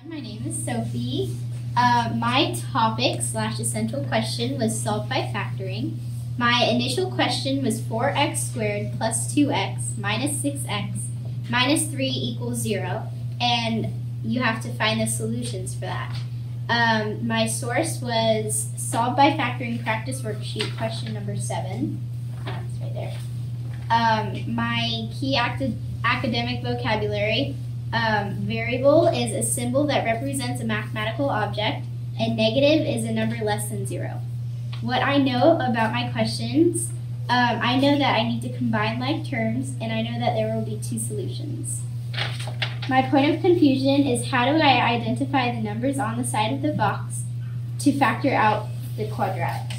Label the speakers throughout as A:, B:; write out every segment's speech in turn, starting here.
A: My name is Sophie. My topic / essential question was solved by factoring. My initial question was 4x squared plus 2x minus 6x minus 3 equals 0, and you have to find the solutions for that. My source was solved by factoring practice worksheet question number 7. It's right there. My key academic vocabulary. Variable is a symbol that represents a mathematical object, and negative is a number less than 0. What I know about my questions, I know that I need to combine like terms, and I know that there will be 2 solutions. My point of confusion is how do I identify the numbers on the side of the box to factor out the quadratics?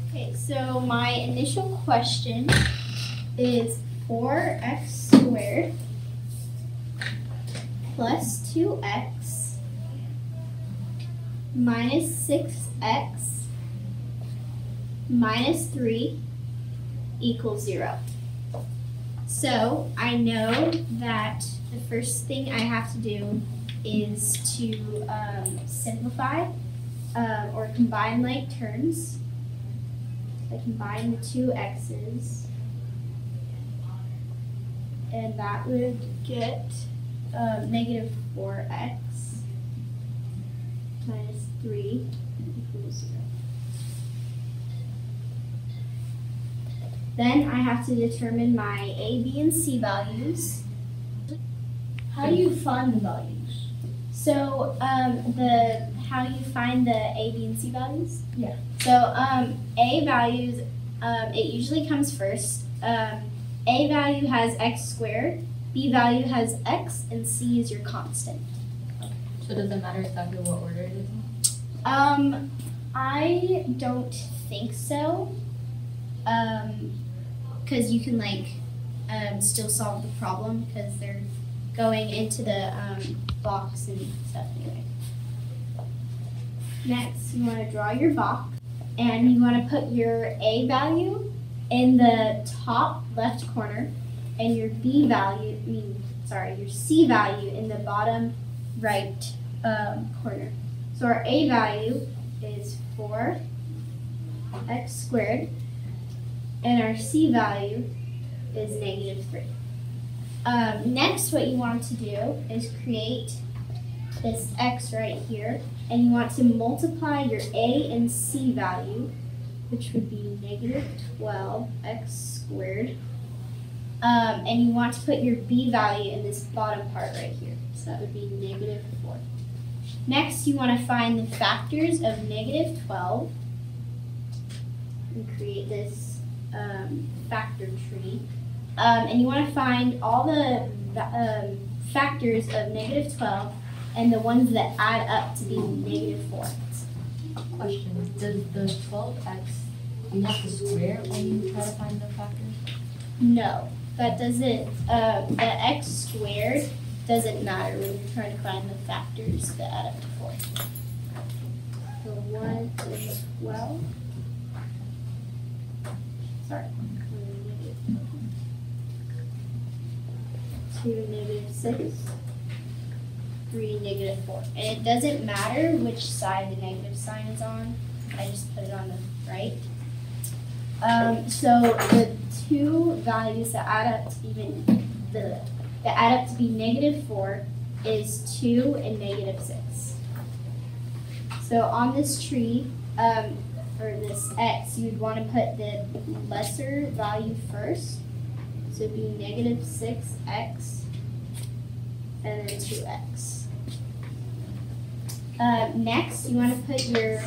A: Okay, so my initial question is 4x squared plus 2x minus 6x minus 3 equals 0. So I know that the first thing I have to do is to simplify or combine like terms. I combine the 2 x's, and that would get negative 4x minus 3 equals 0. Then I have to determine my A, B, and C values.
B: How do you find the values?
A: So how you find the A, B, and C values?
B: Yeah.
A: So A values, it usually comes first. A value has x squared, B value has x, and C is your constant.
C: So does it matter exactly what order it is
A: in? I don't think so. Because you can like still solve the problem because they're going into the box and stuff anyway. Next, you want to draw your box, and you want to put your A value in the top left corner, and your your C value in the bottom right corner. So our A value is 4x squared, and our C value is negative 3. Next, what you want to do is create this x right here, and you want to multiply your A and C value, which would be negative 12x squared, and you want to put your B value in this bottom part right here, so that would be negative 4. Next, you want to find the factors of negative 12 and create this factor tree, and you want to find all the factors of negative 12 and the ones that add up to be negative 4.
C: Question, does the 12x, you have to square when you try to find the factors?
A: No, that doesn't, the x squared doesn't matter when you're trying to find the factors that add up to 4. So 1 is 12. Sorry. 2 negative 6. 3 negative 4. And it doesn't matter which side the negative sign is on. I just put it on the right. So the 2 values that add up to be negative 4 is 2 and negative 6. So on this tree, or this x, you'd want to put the lesser value first. So it'd be negative 6x and then 2x. Next, you want to put your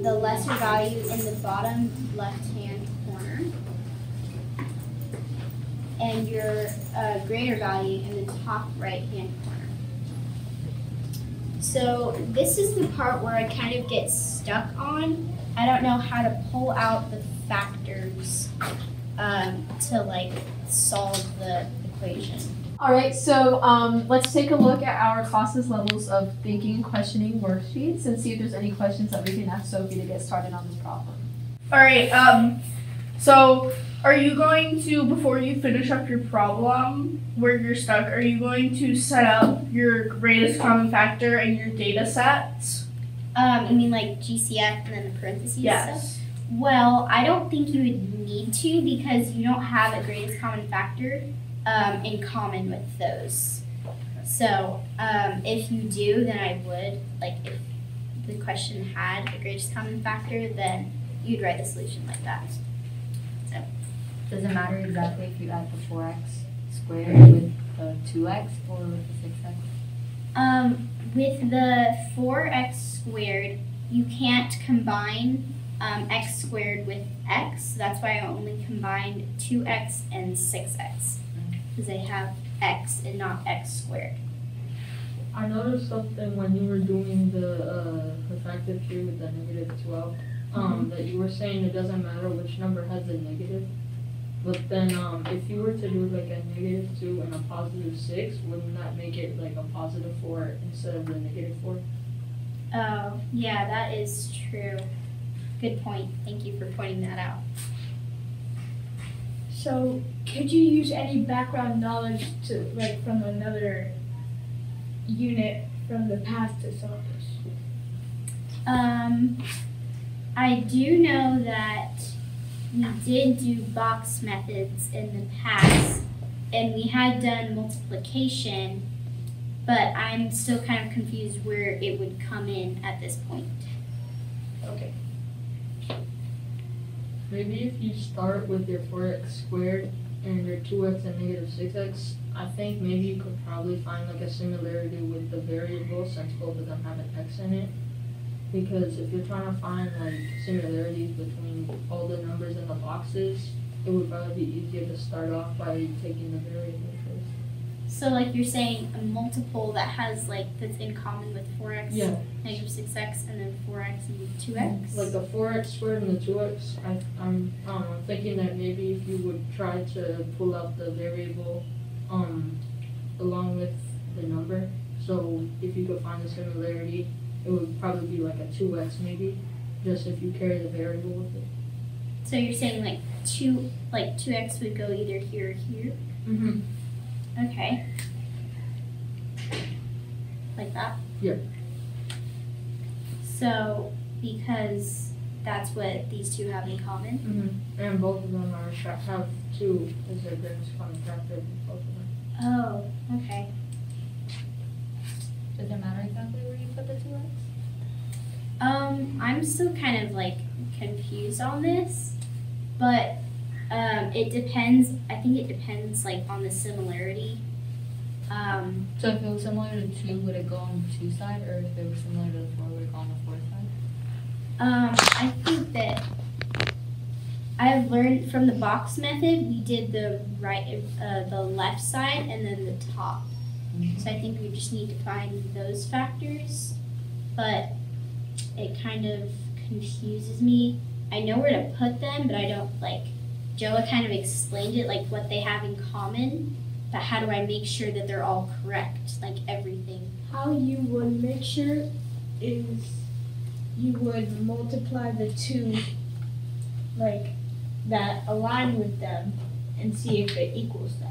A: the lesser value in the bottom left-hand corner, and your greater value in the top right-hand corner. So this is the part where I kind of get stuck on. I don't know how to pull out the factors to like solve the equation.
D: All right, so let's take a look at our class's levels of thinking and questioning worksheets and see if there's any questions that we can ask Sophie to get started on this problem.
B: All right, so Are you going to, before you finish up your problem where you're stuck, are you going to set up your greatest common factor and your data sets?
A: You mean like GCF and then the parentheses stuff?
B: Yes.
A: Well, I don't think you would need to because you don't have a greatest common factor in common with those. So if you do, then I would. Like if the question had a greatest common factor, then you'd write the solution like that. So
C: Does it matter exactly if you add the 4x squared with the 2x or with the 6x?
A: With the 4x squared, you can't combine x squared with x. That's why I only combined 2x and 6x because they have x and not x squared.
E: I noticed something when you were doing the factor tree with the negative 12, that you were saying it doesn't matter which number has a negative. But then if you were to do like a negative 2 and a positive 6, wouldn't that make it like a positive 4 instead of the negative 4?
A: Oh, yeah, that is true. Good point. Thank you for pointing that out.
B: So, could you use any background knowledge to, like, from another unit from the past to solve this?
A: I do know that we did do box methods in the past, and we had done multiplication, but I'm still kind of confused where it would come in at this point.
B: Okay.
E: Maybe if you start with your 4x squared and your 2x and negative 6x, I think maybe you could probably find like a similarity with the variable since both of them have an x in it. Because if you're trying to find like similarities between all the numbers in the boxes, it would probably be easier to start off by taking the variable first.
A: So like you're saying a multiple that has like that's in common with 4x,
E: Yeah.
A: negative 6x, and then 4x and 2x?
E: Like the 4x squared and the 2x, I'm thinking that maybe if you would try to pull out the variable along with the number, so if you could find a similarity, it would probably be like a 2x maybe, just if you carry the variable with it.
A: So you're saying like 2x would go either here or here?
E: Mm-hmm.
A: Okay. Like that?
E: Yeah.
A: So because that's what these two have in common?
E: Mm-hmm. And both of them have 2 as their greatest common factor, both of them.
A: Oh, okay.
C: Does it matter exactly where you put the 2x?
A: I'm still kind of like confused on this, but it depends. I think it depends like on the similarity.
C: So if it was similar to 2, would it go on the 2 side, or if it was similar to the 4, would it go on the 4 side?
A: I think that I've learned from the box method. We did the the left side, and then the top. So I think we just need to find those factors, but it kind of confuses me. I know where to put them, but I don't like, Joa kind of explained it, like what they have in common, but how do I make sure that they're all correct, like everything?
B: How you would make sure is you would multiply the 2 like that align with them and see if it equals that.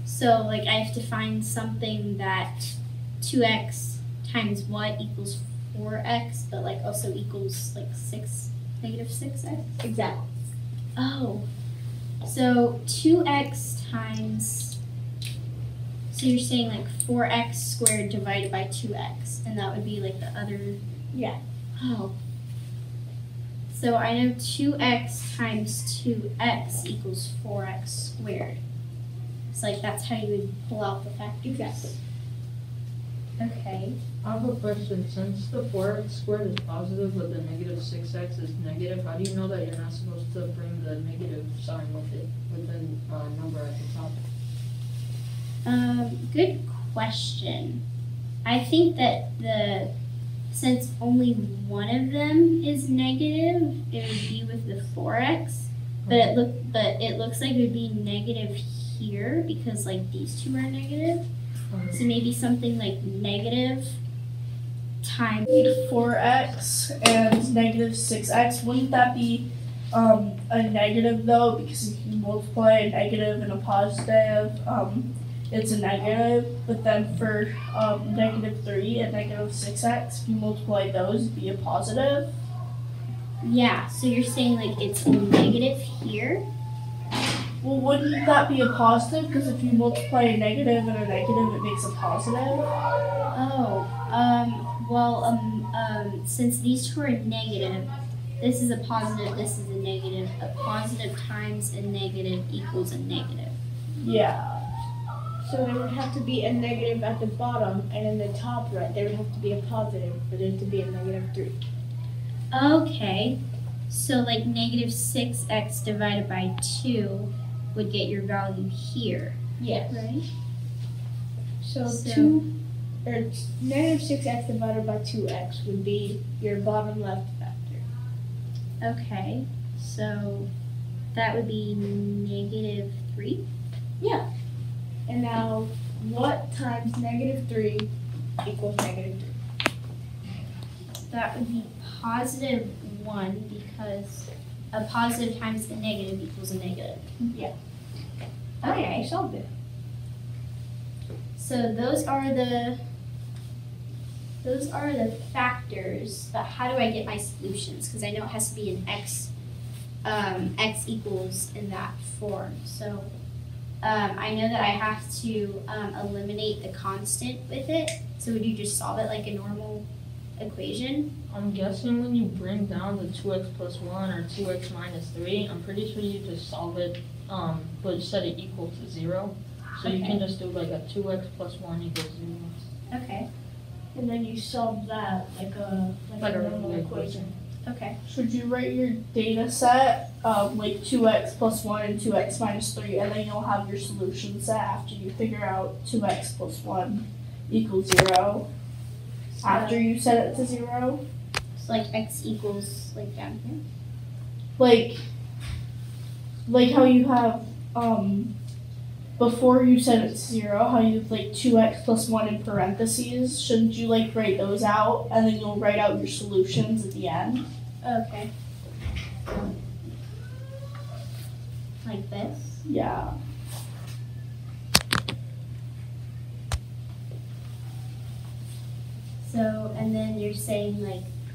A: So like I have to find something that 2x times what equals 4x, but like also equals like negative 6x?
B: Exactly.
A: Oh, so 2x times, so you're saying like 4x squared divided by 2x, and that would be like the other,
B: Yeah.
A: oh. So I know 2x times 2x equals 4x squared. It's like that's how you would pull out the factors.
B: Exactly.
A: Okay.
E: I have a question. Since the 4x squared is positive but the negative 6x is negative, how do you know that you're not supposed to bring the negative sign with it, with the number at the top?
A: Good question. I think that since only one of them is negative, it would be with the 4x, but it looks like it would be negative here because like these two are negative. So maybe something like negative times
B: 4x and negative 6x, wouldn't that be
F: a negative though, because if you multiply a negative and a positive, it's a negative. But then for -3 and -6x, if you multiply those, it'd be a positive.
A: Yeah, so you're saying like it's a negative here?
F: Well, wouldn't that be a positive? Because if you multiply a negative and a negative, it makes a positive.
A: Oh, since these two are negative, this is a positive, this is a negative. A positive times a negative equals a negative.
F: Yeah.
B: So there would have to be a negative at the bottom, and in the top right, there would have to be a positive for there to be a -3.
A: Okay, so like -6x divided by 2 would get your value here,
B: Yes.
A: right?
B: So -6x divided by 2x would be your bottom left factor.
A: Okay, so that would be -3.
B: And now, what times -3 equals -3?
A: That would be +1 because a positive times a negative equals a negative.
B: Yeah.
A: Okay.
B: You solved it.
A: So those are the factors, but how do I get my solutions? Because I know it has to be an x equals in that form. So I know that I have to eliminate the constant with it. So would you just solve it like a normal equation?
E: I'm guessing when you bring down the 2x plus 1 or 2x minus 3, I'm pretty sure you just solve it, but set it equal to 0. So you can just do like a 2x plus 1 equals 0.
A: Okay.
B: And then you solve that like a normal
E: regular
B: equation.
A: Okay.
F: Should you write your data set like 2x plus 1 and 2x minus 3, and then you'll have your solution set after you figure out 2x plus 1 equals 0. After you set it to 0.
A: So like x equals like down here.
F: Like how you have before you set it to 0, how you have like 2x plus 1 in parentheses. Shouldn't you like write those out, and then you'll write out your solutions at the end?
A: Okay. Like this.
F: Yeah.
A: So, and then you're saying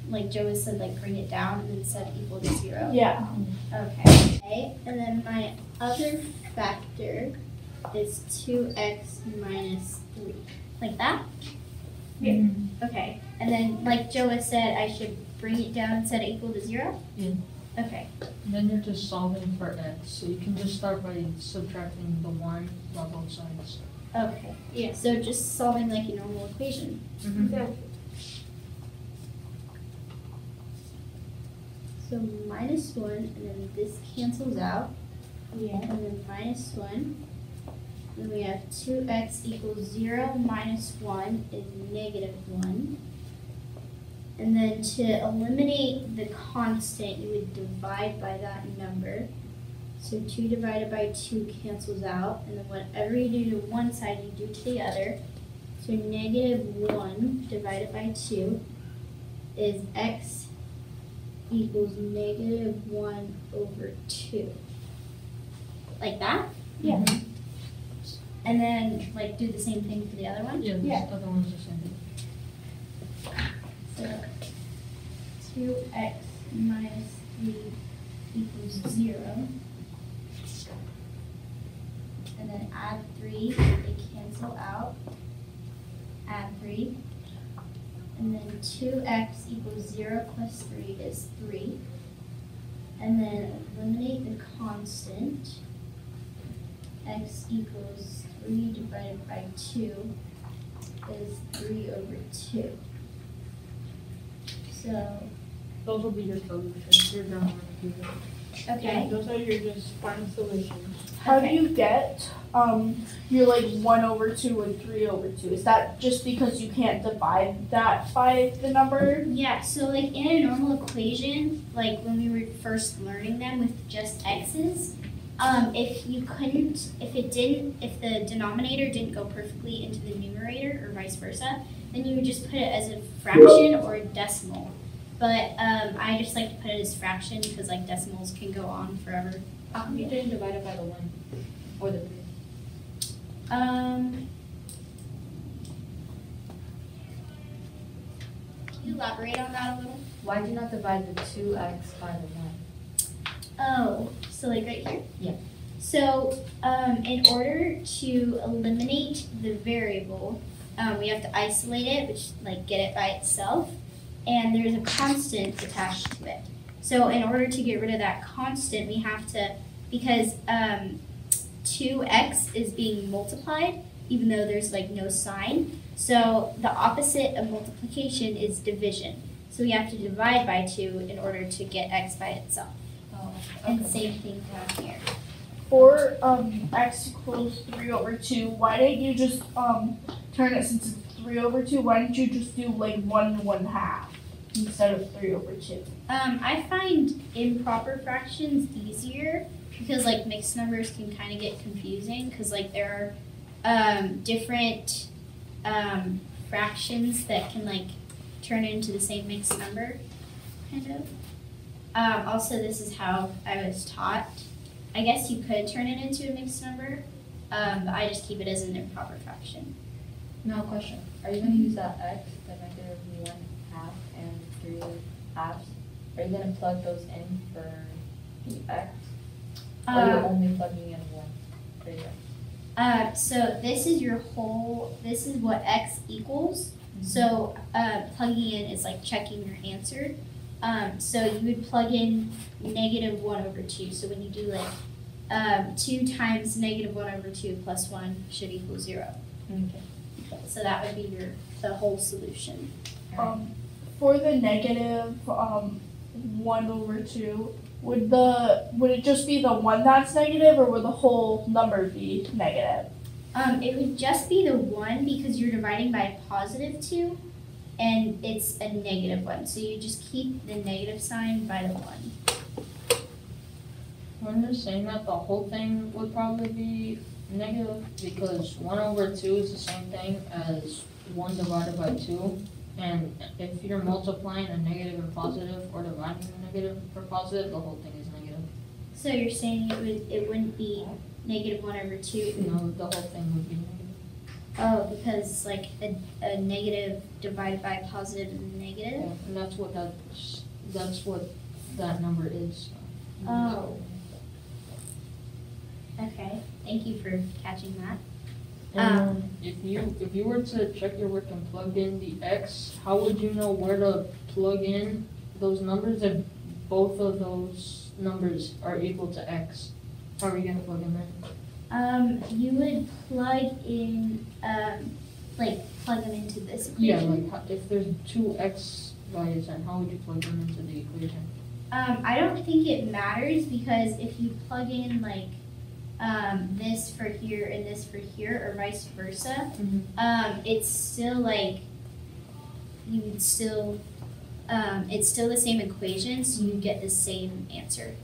A: like Joe said, like bring it down and then set it equal to 0.
F: Yeah.
A: Okay. And then my other factor is 2x minus 3. Like that?
E: Yeah.
A: Okay. And then like Joe said, I should bring it down and set it equal to 0?
E: Yeah.
A: Okay.
E: Then you're just solving for x, so you can just start by subtracting the 1 by both sides.
A: Okay. Yeah. So just solving like a normal equation.
B: Exactly.
A: So -1, and then this cancels out.
B: Yeah.
A: And then -1. Then we have 2x equals 0 minus 1 is -1. And then to eliminate the constant, you would divide by that number. So 2 divided by 2 cancels out. And then whatever you do to one side, you do to the other. So -1 divided by 2 is x equals -1 over 2. Like that?
B: Yeah.
A: And then, like, do the same thing for the other one?
E: Yeah,
B: Yeah.
E: the other one's the same thing.
A: So 2x minus 3 equals 0. And then add 3, they cancel out. Add 3. And then 2x equals 0 plus 3 is 3. And then eliminate the constant. X equals 3 divided by 2 is 3 over 2. So,
E: Those will be your solutions. You're done with it.
A: okay.
B: Those are your just final solutions.
F: How do
A: Okay.
F: you get your like 1 over 2 and 3 over 2? Is that just because you can't divide that by the number?
A: Yeah, so like in a normal equation, like when we were first learning them with just x's, if the denominator didn't go perfectly into the numerator or vice versa, then you would just put it as a fraction or a decimal. but I just like to put it as fraction because like decimals can go on forever.
E: How come you didn't divide it by the 1 or the 3?
A: Can you elaborate on that a little?
C: Why do you not divide the 2x by the 1?
A: Oh, so like right here?
C: Yeah.
A: So in order to eliminate the variable, we have to isolate it, which like get it by itself, and there's a constant attached to it. So in order to get rid of that constant, we have to, because 2x is being multiplied, even though there's like no sign. So the opposite of multiplication is division. So we have to divide by 2 in order to get x by itself.
C: Oh,
A: And same thing down here.
F: For x equals 3 over 2, why didn't you just turn it, since it's 3 over 2, why didn't you just do like 1 to 1/2 instead of 3 over 2?
A: I find improper fractions easier because like mixed numbers can kind of get confusing because like there are different fractions that can like turn into the same mixed number, kind of. Also, this is how I was taught. I guess you could turn it into a mixed number, but I just keep it as an improper fraction.
C: Now, question. Are you going to use that x, the negative 1/2 and 3 halves? Are you going to plug those in for the x? Or are you only plugging in 1 for your x?
A: So this is your whole, this is what x equals. So plugging in is like checking your answer. So you would plug in negative 1 over 2. So when you do like 2 times negative 1 over 2 plus 1 should equal 0.
C: Okay.
A: So that would be the whole solution.
F: For the negative 1 over 2, would it just be the 1 that's negative, or would the whole number be negative?
A: It would just be the 1 because you're dividing by a positive 2 and it's a negative 1. So you just keep the negative sign by the 1.
E: When you're saying that, the whole thing would probably be negative because 1 over 2 is the same thing as 1 divided by 2. And if you're multiplying a negative and positive or dividing a negative for positive, the whole thing is negative.
A: So you're saying it wouldn't be negative 1 over 2?
E: No, the whole thing would be negative.
A: Oh, because like a negative divided by a positive is a negative?
E: Yeah, and that's what that number is.
A: Oh. Okay, thank you for catching that.
E: And if you were to check your work and plug in the x, how would you know where to plug in those numbers if both of those numbers are equal to x? How are you gonna plug them in?
A: You would plug in, plug them into this equation.
E: Yeah, like if there's 2 x values, then how would you plug them into the equation?
A: I don't think it matters because if you plug in like this for here and this for here or vice versa, it's still like you would still it's still the same equation, so you get the same answer.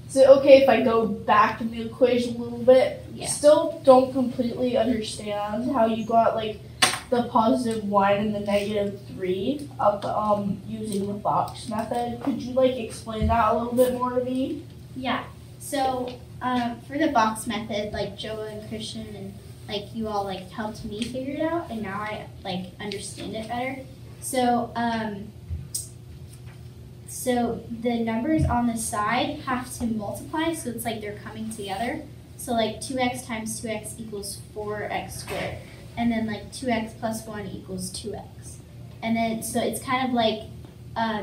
F: Is it okay if I go back in the equation a little bit?
A: Yeah.
F: Still don't completely understand how you got like the positive 1 and the negative 3 up using the box method. Could you like explain that a little bit more to me?
A: Yeah. So for the box method, like Joa and Christian and like you all like helped me figure it out, and now I like understand it better. So so the numbers on the side have to multiply, so it's like they're coming together. So like 2x times 2x equals 4x squared, and then like 2x plus 1 equals 2x, and then so it's kind of like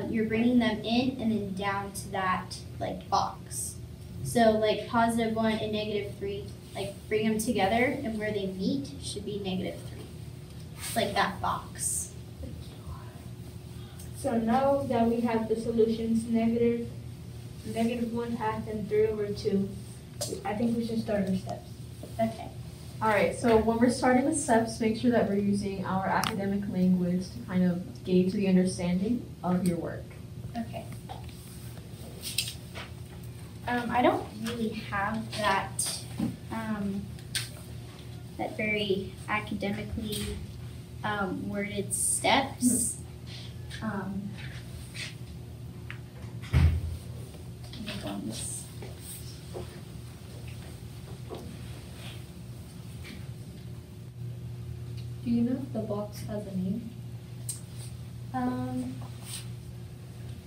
A: you're bringing them in and then down to that like box. So like positive 1 and negative 3, like bring them together, and where they meet should be negative 3. It's like that box.
B: So now that we have the solutions, negative 1/2 and 3 over 2, I think we should start our steps.
A: Okay.
D: Alright, so when we're starting with steps, make sure that we're using our academic language to kind of gauge the understanding of your work.
A: Okay. I don't really have that that very academically worded steps. let me go on this.
C: Do you know if the box has a name?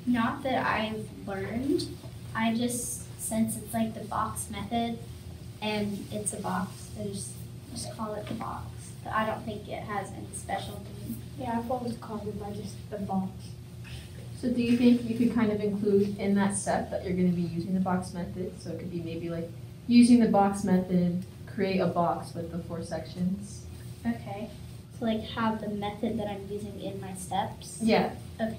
A: Not that I've learned. I just, since it's like the box method and it's a box, I just call it the box. But I don't think it has any special name.
B: Yeah, I've always called it by just the box.
D: So do you think you could kind of include in that step that you're gonna be using the box method? So it could be maybe like using the box method, create a box with the 4 sections.
A: Okay. So like have the method that I'm using in my steps?
D: Yeah.
A: Okay.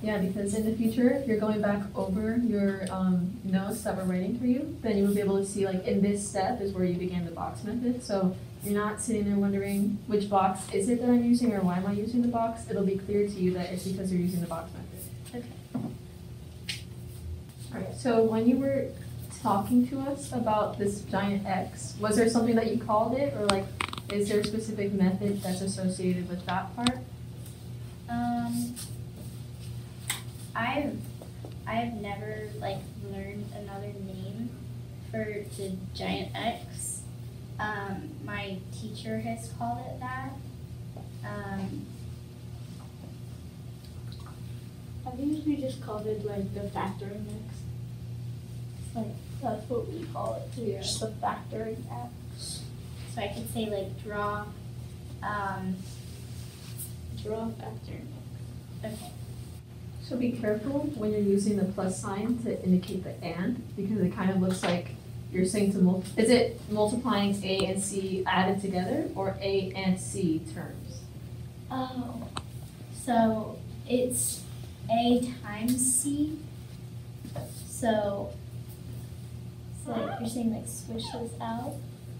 D: Yeah, because in the future, if you're going back over your notes that we're writing for you, then you will be able to see like in this step is where you began the box method. So you're not sitting there wondering which box is it that I'm using or why am I using the box. It'll be clear to you that it's because you're using the box method.
A: Okay.
D: Alright, so when you were talking to us about this giant X, was there something that you called it, or like is there a specific method that's associated with that part?
A: I've never like learned another name for the giant X. My teacher has called it that.
B: I've usually just called it like the factoring X.
F: It's like, that's what we call it too,
B: Yeah.
F: just the factoring X.
A: So I could say like draw,
B: Draw factoring X.
A: okay.
D: So be careful when you're using the plus sign to indicate the and, because it kind of looks like you're saying to is it multiplying A and C added together, or A and C terms?
A: Oh, so it's A times C. So like you're saying like swish this out?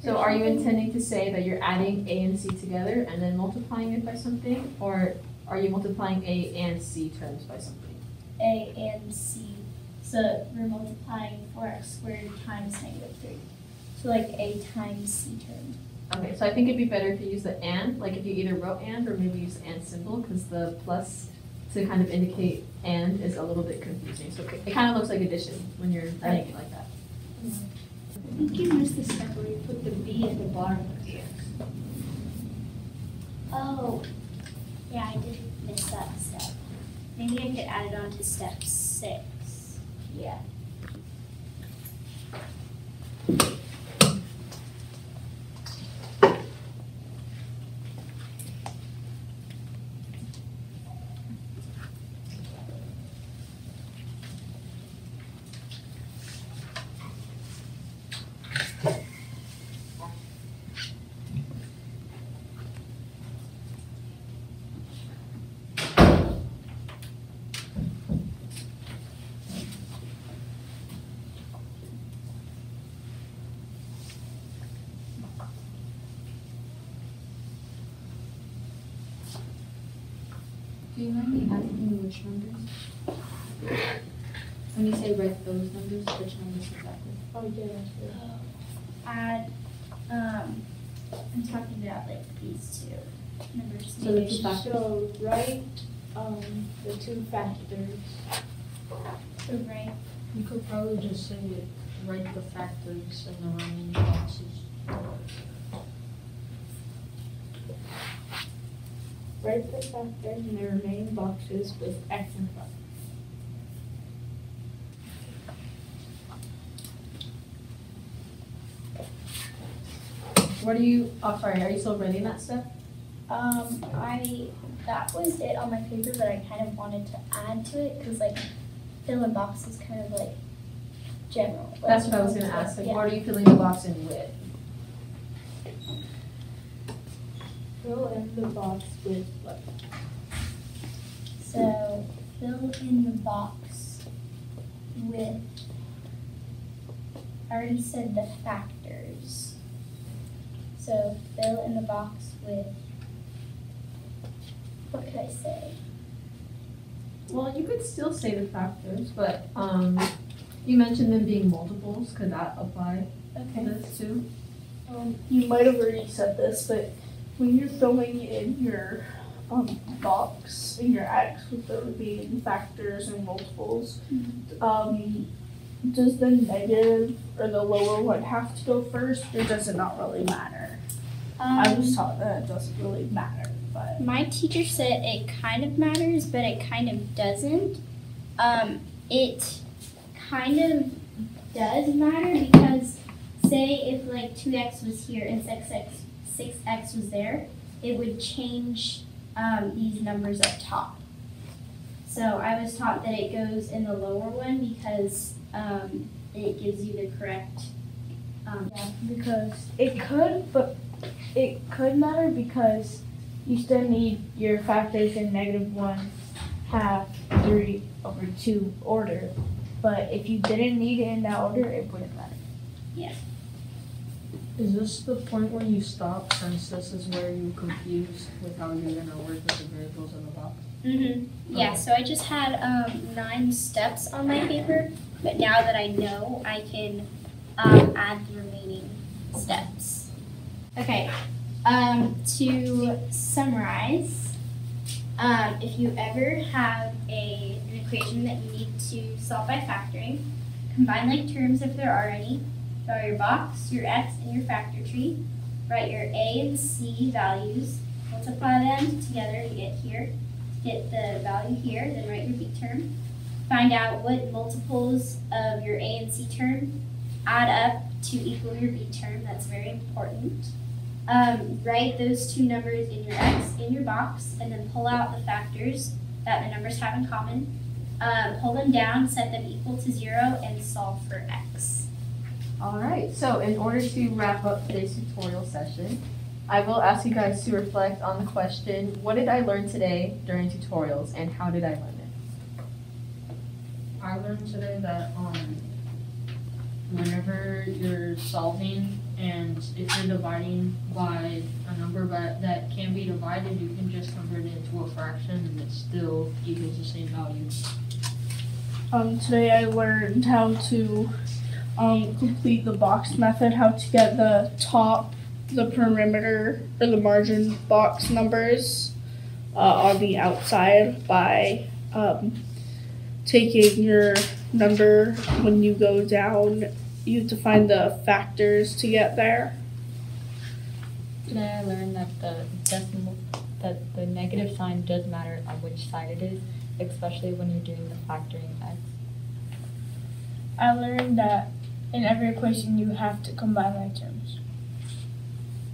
D: So are you intending to say that you're adding A and C together and then multiplying it by something, or are you multiplying A and C terms by something?
A: A and C. So we're multiplying 4x squared times -3. So like A times C term.
D: Okay, so I think it'd be better if you use the and, like if you either wrote and or maybe use the and symbol, because the plus to kind of indicate and is a little bit confusing. So it kind of looks like addition when you're writing it like that.
B: I think you missed the step where you put the B at the bottom of the X.
A: Oh, yeah, I did miss that step. Maybe I could add it on to step 6.
B: Yeah.
C: Do you mind me asking you which numbers? When you say write those numbers, which numbers exactly?
B: Oh, yeah, that's good.
A: Add, I'm talking about like these two numbers.
C: So the two factors?
B: So write the 2 factors.
A: So right.
E: You could probably just say it, write the factors in the remaining boxes.
B: Write the factors in the remaining boxes with X in front.
D: What are you, oh sorry, are you still writing that step?
A: That was it on my paper, but I kind of wanted to add to it because like fill in box is kind of like general. Like,
D: That's what I was gonna ask, like
A: yeah.
D: what are you filling the box in with?
B: Fill in the box with what?
A: So fill in the box with, I already said the factors. So fill in the box with, what could I say?
D: Well, you could still say the factors, but you mentioned them being multiples, could that apply to this too?
F: You might have already said this, but when you're filling in your box in your X with the remaining factors and multiples, does the negative or the lower one have to go first, or does it not really matter? I was taught that it doesn't really matter, but
A: My teacher said it kind of matters, but it kind of doesn't. It kind of does matter because say if like 2x was here and 6x was there, it would change these numbers up top. So I was taught that it goes in the lower one because it gives you the correct.
B: Because it could matter because you still need your factors in -1, half, 3 over 2 order. But if you didn't need it in that order, it wouldn't matter.
E: Is this the point where you stop, since this is where you confused with how you're gonna work with the variables in the box?
A: Yeah, so I just had 9 steps on my paper, but now that I know, I can add the remaining steps. Okay, to summarize, if you ever have an equation that you need to solve by factoring, combine like terms if there are any, draw your box, your x, and your factor tree, write your a and c values, multiply them together to get here, get the value here, then write your b term, find out what multiples of your a and c term add up to equal your b term. That's very important. Write those two numbers in your x in your box, and then pull out the factors that the numbers have in common. Pull them down, set them equal to 0, and solve for x.
D: All right, so in order to wrap up today's tutorial session, I will ask you guys to reflect on the question, what did I learn today during tutorials, and how did I learn it?
E: I learned today that whenever you're solving and if you're dividing by a number that can be divided, you can just convert it into a fraction and it still equals the same value.
F: Today I learned how to complete the box method, how to get the top, the perimeter, or the margin box numbers on the outside by taking your number when you go down. You have to find the factors to get there.
C: Today I learned that the negative sign does matter on which side it is, especially when you're doing the factoring x.
B: I learned that in every equation you have to combine like terms.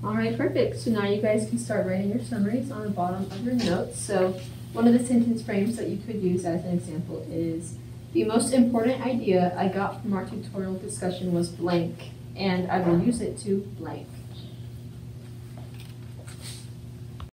D: All right, perfect. So now you guys can start writing your summaries on the bottom of your notes. So one of the sentence frames that you could use as an example is, the most important idea I got from our tutorial discussion was blank, and I will use it to blank.